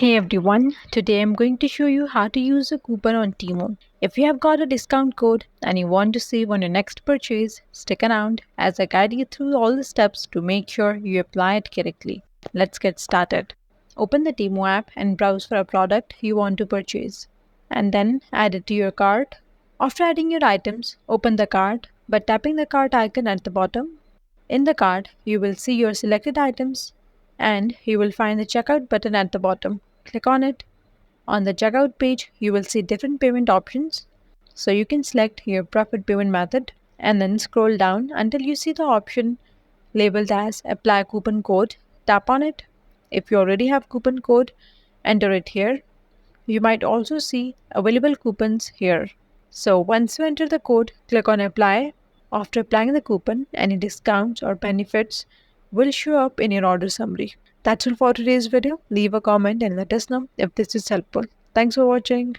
Hey everyone, today I'm going to show you how to use a coupon on Temu. If you have got a discount code and you want to save on your next purchase, stick around as I guide you through all the steps to make sure you apply it correctly. Let's get started. Open the Temu app and browse for a product you want to purchase, and then add it to your cart. After adding your items, open the cart by tapping the cart icon at the bottom. In the cart, you will see your selected items and you will find the checkout button at the bottom. Click on it. On the checkout page, you will see different payment options. So you can select your preferred payment method and then scroll down until you see the option labeled as Apply Coupon Code. Tap on it. If you already have coupon code, enter it here. You might also see available coupons here. So once you enter the code, click on Apply. After applying the coupon, any discounts or benefits will show up in your order summary. That's all for today's video. Leave a comment and let us know if this is helpful. Thanks for watching.